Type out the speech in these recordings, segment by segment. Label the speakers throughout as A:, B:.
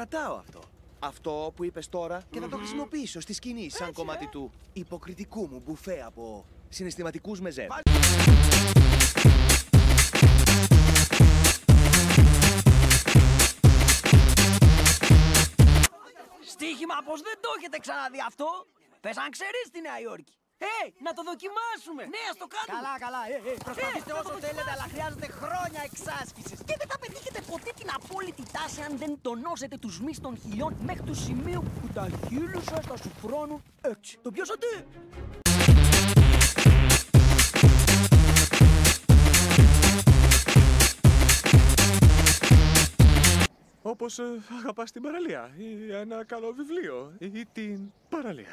A: κρατάω αυτό. Αυτό που είπες τώρα και θα το χρησιμοποιήσω στη σκηνή σαν κομμάτι του υποκριτικού μου μπουφέ από συναισθηματικούς μεζέ.
B: Στοίχημα πως δεν το έχετε ξαναδεί αυτό. Πες αν ξέρεις στη Νέα Υόρκη. Να το δοκιμάσουμε. Ναι, ας το κάνουμε. Καλά, καλά. Προσπαθήστε όσο θέλετε, αλλά χρειάζεται χρόνια εξάσκησης. Και δεν θα πετύχετε ποτέ την απόλυτη τάση αν δεν τονώσετε τους μυς των χιλιών μέχρι του σημείου που τα χείλη σας θα σου φρώνουν έτσι. Το πιάσατε?
C: Όπως αγαπάς την παραλία ή ένα καλό βιβλίο ή την παραλία.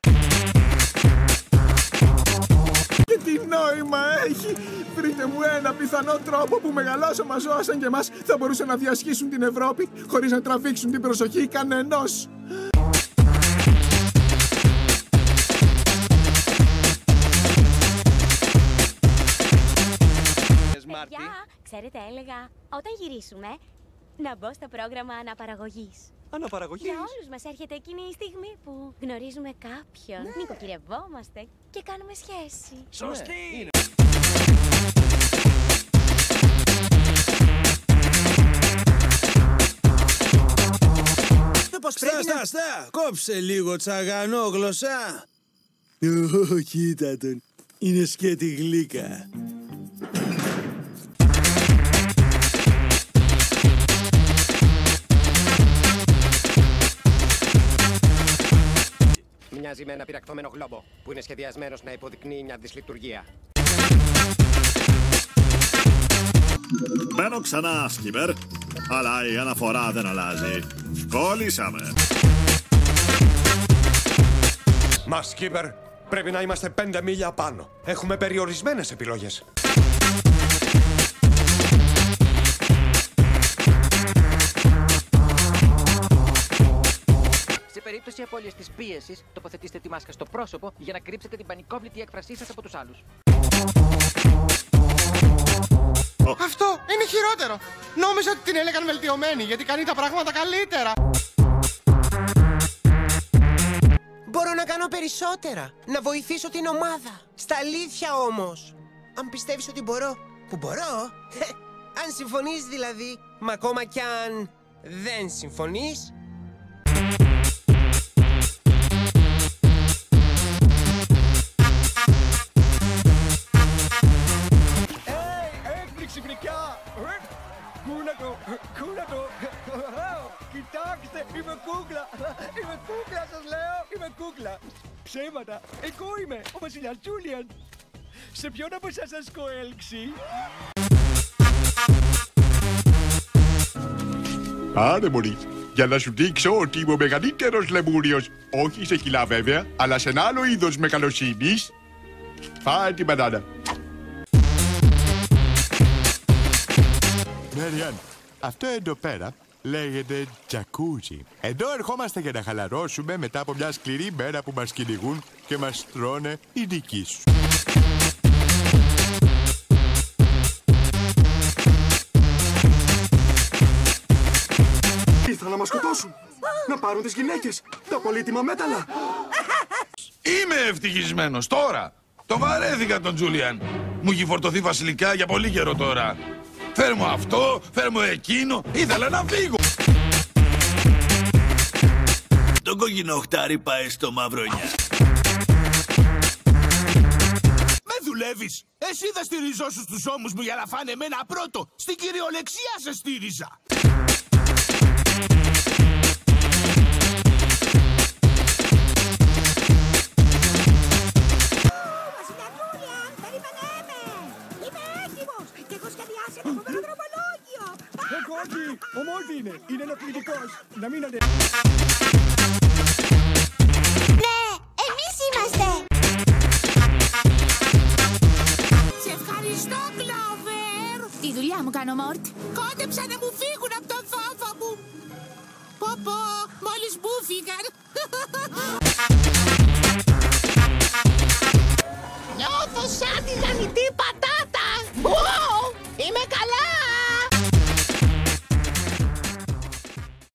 D: Και τι νόημα έχει! Βρείτε μου ένα πιθανό τρόπο που μεγαλόσωμα ζώα σαν και εμάς θα μπορούσαν να διασχίσουν την Ευρώπη χωρίς να τραβήξουν την προσοχή κανενός.
E: Παιδιά, ξέρετε, έλεγα όταν γυρίσουμε να μπω στο πρόγραμμα αναπαραγωγής.
C: Αναπαραγωγής?
E: Για όλους μας έρχεται εκείνη η στιγμή που γνωρίζουμε κάποιον, νοικοκυρευόμαστε και κάνουμε σχέση.
B: Σωστή!
F: Στά, κόψε λίγο τσαγανόγλωσσα. Κοίτα τον, είναι σκέτη γλύκα.
G: Μοιάζει με ένα πυρακτωμένο γλόμπο που είναι σχεδιασμένος να υποδεικνύει μια δυσλειτουργία.
H: Μπαίνω ξανά, Σκύπερ, αλλά η αναφορά δεν αλλάζει. Κολλήσαμε.
C: Μα, Σκύπερ, πρέπει να είμαστε 5 μίλια πάνω. Έχουμε περιορισμένες επιλογές.
I: Σε περίπτωση απώλειας της πίεσης, τοποθετήστε τη μάσκα στο πρόσωπο για να κρύψετε την πανικόβλητη έκφρασή σας από τους άλλους.
J: Αυτό είναι χειρότερο. Νόμιζα ότι την έλεγαν βελτιωμένη γιατί κάνει τα πράγματα καλύτερα.
K: Μπορώ να κάνω περισσότερα. Να βοηθήσω την ομάδα. Στα αλήθεια όμως. Αν πιστεύεις ότι μπορώ. Που μπορώ. Αν συμφωνείς δηλαδή. Μα ακόμα κι αν δεν συμφωνείς.
B: Έκπληξη βρικιά! Κούνατο! Κοιτάξτε, είμαι κούκλα! Είμαι κούκλα, σας λέω! Είμαι κούκλα! Ψέματα! Εγώ είμαι ο βασιλιάς Τζούλιαν! Σε ποιον από εσάς σας κοέλξει?
H: Άρε μωρή, για να σου δείξω ότι είμαι ο μεγαλύτερος λεμούριος. Όχι σε κιλά βέβαια, αλλά σε ένα άλλο είδος μεγαλοσύνης. Φάε την μπανάνα.
L: Μεριάν, αυτό εδώ πέρα λέγεται τζακούζι. Εδώ ερχόμαστε για να χαλαρώσουμε μετά από μια σκληρή μέρα που μας κυνηγούν και μας τρώνε οι δικοί σου.
D: Ήρθαν να μας σκοτώσουν. Να πάρουν τις γυναίκες. Τα πολύτιμα μέταλλα.
M: Είμαι ευτυχισμένος τώρα. Το βαρέθηκα τον Τζούλιαν. Μου έχει φορτωθεί βασιλικά για πολύ καιρό τώρα. Φέρ μου αυτό, φέρ μου εκείνο. Ήθελα να φύγω.
F: Το κόκκινο οχτάρι πάει στο μαυρονιά.
M: Με δουλεύεις. Εσύ θα στηριζόσου στους ώμους μου για να φάνε εμένα πρώτο. Στην κυριολεξία σε στήριζα.
B: Όχι, ομόρφη είναι. Είναι ενοχλητικός. Να μείνετε.
E: Ναι, εμείς είμαστε.
N: Σε ευχαριστώ, Κλόβερ. Τη δουλειά μου κάνω, Μόρτ. Κόντεψα να μου φύγουν από τον φόβο μου. Πω, μόλις μου φύγαν. Νιώθω σαν τη γανιτή πατάτα.